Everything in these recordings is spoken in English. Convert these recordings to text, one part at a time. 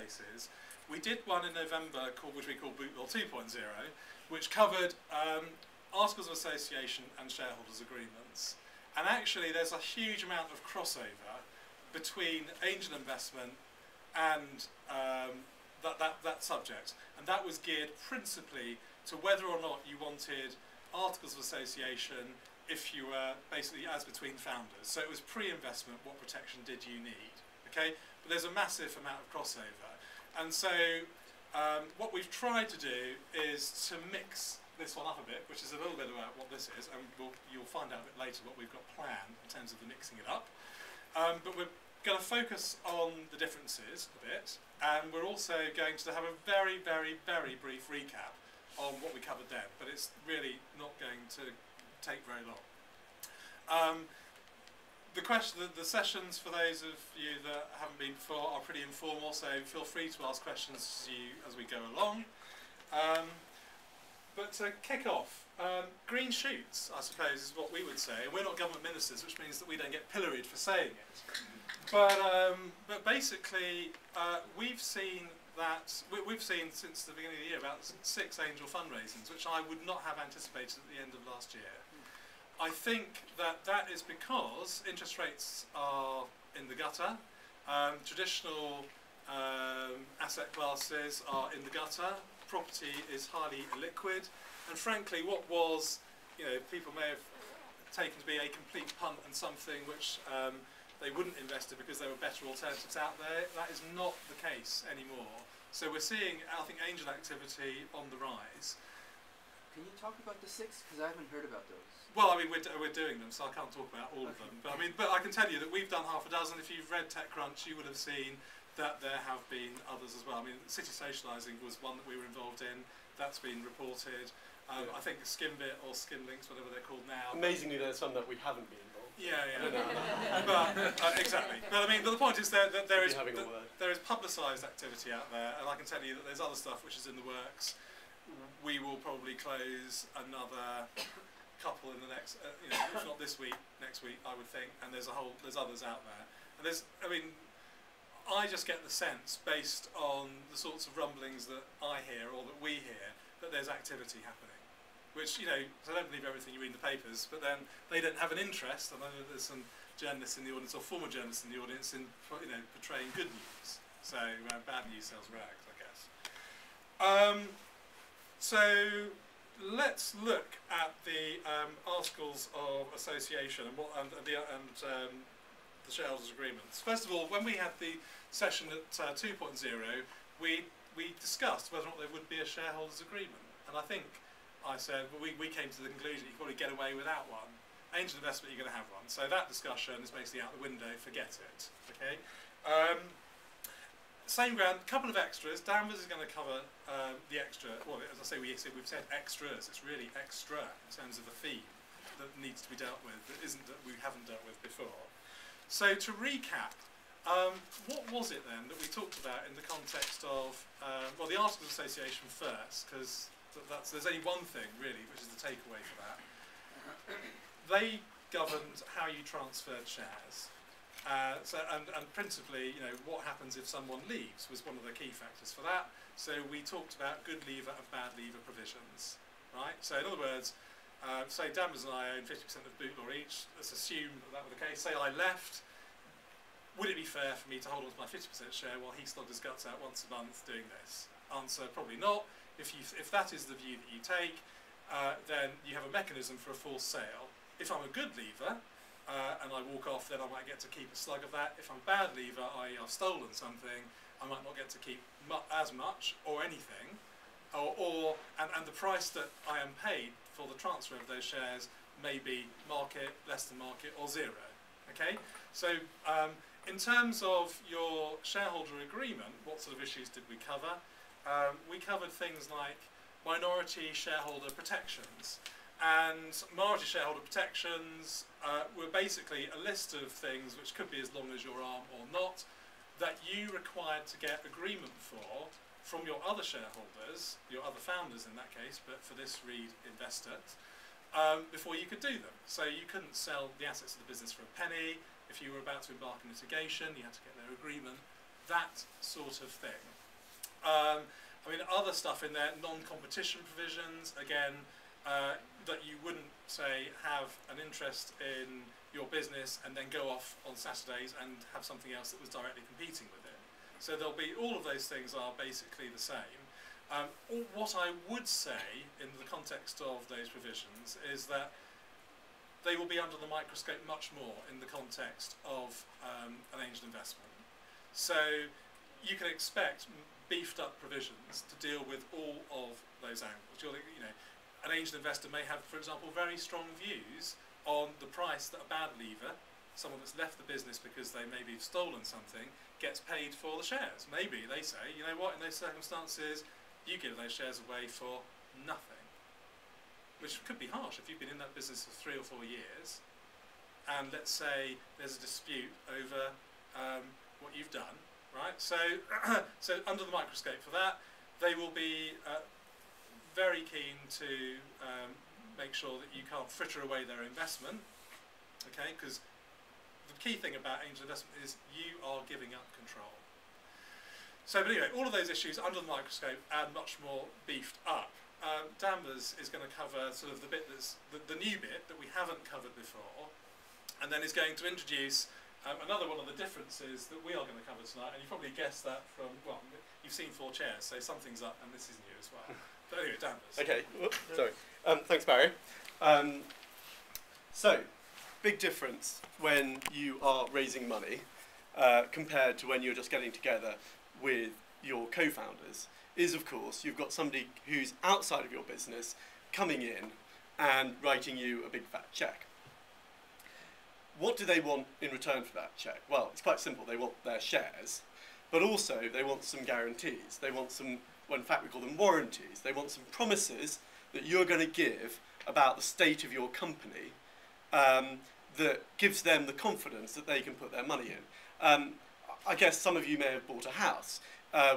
interfaces. We did one in November which we call Bootlaw 2.0, which covered articles of association and shareholders' agreements. And actually there's a huge amount of crossover between angel investment and that subject. And that was geared principally to whether or not you wanted articles of association if you were basically as between founders. So it was pre-investment, what protection did you need? Okay, but there's a massive amount of crossover. And so what we've tried to do is to mix this one up a bit, which is a little bit about what this is, and you'll find out a bit later what we've got planned in terms of the mixing it up. But we're going to focus on the differences a bit, and we're also going to have a very, very, very brief recap on what we covered then, but it's really not going to take very long. The sessions, for those of you that haven't been before, are pretty informal, so feel free to ask questions as we go along. But to kick off, green shoots, I suppose, is what we would say. We're not government ministers, which means that we don't get pilloried for saying it. But basically, we've seen since the beginning of the year about 6 angel fundraisings, which I would not have anticipated at the end of last year. I think that is because interest rates are in the gutter, traditional asset classes are in the gutter, property is highly illiquid, and frankly what was, people may have taken to be a complete punt and something which they wouldn't invest in because there were better alternatives out there, that is not the case anymore. So we're seeing, I think, angel activity on the rise. Can you talk about the 6? Because I haven't heard about those. Well, I mean, we're doing them, so I can't talk about all of them. But I can tell you that we've done half a dozen. If you've read TechCrunch, you would have seen that there have been others as well. I mean, City Socialising was one that we were involved in. That's been reported. I think Skimbit or Skimlinks, whatever they're called now. Amazingly, there's some that we haven't been involved. Yeah. But exactly. But I mean, the point is that there is publicised activity out there, and I can tell you that there's other stuff which is in the works. We will probably close another couple in the next, if not this week, next week, I would think. And there's others out there. And I just get the sense, based on the sorts of rumblings that I hear or that we hear, that there's activity happening. Which, so I don't believe everything you read in the papers, but then they don't have an interest. I know there's some journalists in the audience, or former journalists in the audience, in portraying good news. So bad news sells rags, I guess. So let's look at the articles of association and the shareholders' agreements. First of all, when we had the session at 2.0, we discussed whether or not there would be a shareholders' agreement, and I think I said, well, we came to the conclusion you can probably get away without one. Angel investment, you're going to have one. So that discussion is basically out the window, forget it. Okay. Same ground, couple of extras. Danvers is going to cover the extra, well, as I say, we've said extras. It's really extra in terms of the theme that needs to be dealt with, that we haven't dealt with before. So to recap, what was it then that we talked about in the context of, well, the Articles of Association first, because there's only one thing, really, which is the takeaway for that. They governed how you transferred shares. And principally, what happens if someone leaves was one of the key factors for that. So we talked about good leaver and bad leaver provisions, right? So in other words, say Danvers and I own 50% of Bootlaw each. Let's assume that was the case. Say I left. Would it be fair for me to hold on to my 50% share while he slogged his guts out once a month doing this? Answer, probably not. If that is the view that you take, then you have a mechanism for a forced sale. If I'm a good leaver and I walk off, then I might get to keep a slug of that. If I'm a bad leaver, i.e. I've stolen something, I might not get to keep as much or anything. And the price that I am paid for the transfer of those shares may be market, less than market, or zero. Okay? So in terms of your shareholder agreement, what sort of issues did we cover? We covered things like minority shareholder protections. And minority shareholder protections were basically a list of things, which could be as long as your arm or not, that you required to get agreement from your other shareholders, your other founders in that case, but for this read investors, before you could do them. So you couldn't sell the assets of the business for a penny. If you were about to embark on litigation, you had to get their agreement. that sort of thing. I mean, other stuff in there, non-competition provisions, again, that you wouldn't, say, have an interest in your business and then go off on Saturdays and have something else that was directly competing with it. So there'll be, all of those things are basically the same. What I would say in the context of those provisions is that they will be under the microscope much more in the context of an angel investment. So you can expect beefed up provisions to deal with all of those angles. You know, an angel investor may have, for example, very strong views on the price that a bad leaver, someone that's left the business because they maybe have stolen something, gets paid for the shares. Maybe they say, you know what, in those circumstances, you give those shares away for nothing. Which could be harsh if you've been in that business for 3 or 4 years, and let's say there's a dispute over what you've done, right? So, so under the microscope for that, they will be very keen to make sure that you can't fritter away their investment, okay? Because the key thing about angel investment is you are giving up control. So, but anyway, all of those issues under the microscope and much more beefed up. Danvers is going to cover sort of the bit that's the new bit that we haven't covered before, and then is going to introduce another one of the differences that we are going to cover tonight. And you probably guessed that from, well, you've seen 4 chairs, so something's up, and this is new as well. But anyway, Danvers. Okay, sorry. Thanks, Barry. So, big difference when you are raising money compared to when you're just getting together with your co-founders is, of course, you've got somebody who's outside of your business coming in and writing you a big fat check. What do they want in return for that check? Well, it's quite simple. They want their shares, but also they want some guarantees. They want some, well, in fact, we call them warranties. They want some promises that you're going to give about the state of your company that gives them the confidence that they can put their money in. I guess some of you may have bought a house.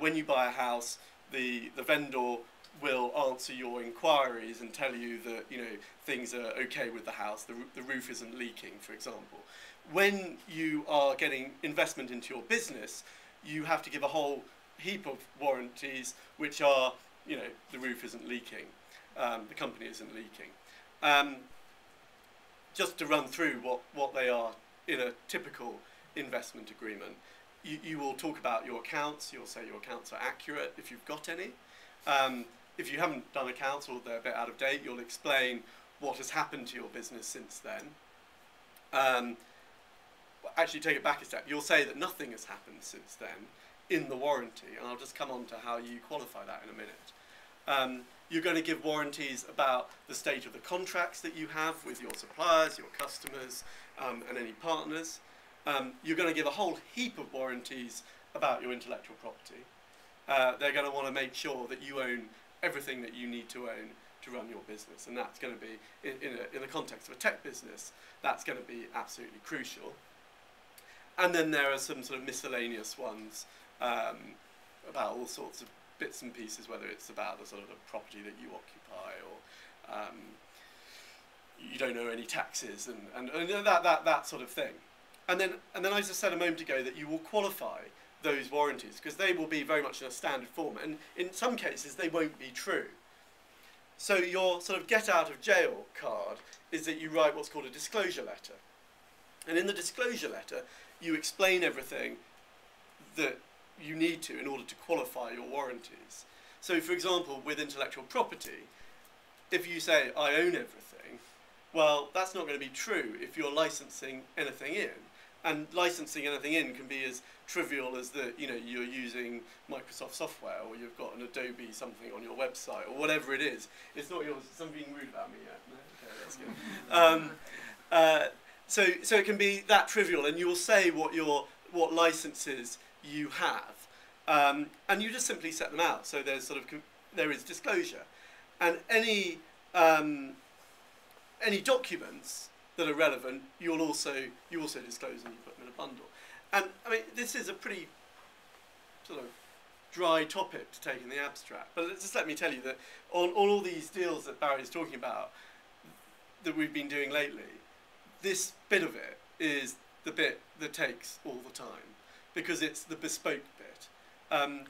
When you buy a house, the vendor will answer your inquiries and tell you that, you know, things are okay with the house, the roof isn't leaking, for example. When you are getting investment into your business, you have to give a whole heap of warranties, which are, you know, the roof isn't leaking, the company isn't leaking. Just to run through what they are in a typical investment agreement. You will talk about your accounts. You'll say your accounts are accurate if you've got any. If you haven't done accounts or they're a bit out of date, you'll explain what has happened to your business since then. Actually, take it back a step. You'll say that nothing has happened since then in the warranty, and I'll just come on to how you qualify that in a minute. You're going to give warranties about the state of the contracts that you have with your suppliers, your customers, and any partners. You're going to give a whole heap of warranties about your intellectual property. They're going to want to make sure that you own everything that you need to own to run your business, and that's going to be, in the context of a tech business, that's going to be absolutely crucial. And then there are some sort of miscellaneous ones about all sorts of bits and pieces, whether it's about the sort of the property that you occupy, or you don't owe any taxes, and that sort of thing. And then I just said a moment ago that you will qualify those warranties because they will be very much in a standard form, and in some cases they won't be true. So your sort of get out of jail card is that you write what's called a disclosure letter. And in the disclosure letter, you explain everything that you need to in order to qualify your warranties. So for example, with intellectual property, if you say, I own everything, well, that's not going to be true if you're licensing anything in. And licensing anything in can be as trivial as that, you know, you're using Microsoft software, or you've got an Adobe something on your website, or whatever it is. It's not yours. Is someone being rude about me yet? No? Okay, that's good. So it can be that trivial, and you'll say what licenses you have, and you just simply set them out. So there's there is disclosure, and any documents that are relevant, you also disclose and you put them in a bundle. And I mean, this is a pretty sort of dry topic to take in the abstract, but just let me tell you that on all these deals that Barry's talking about that we've been doing lately, this bit of it is the bit that takes all the time, because it's the bespoke bit.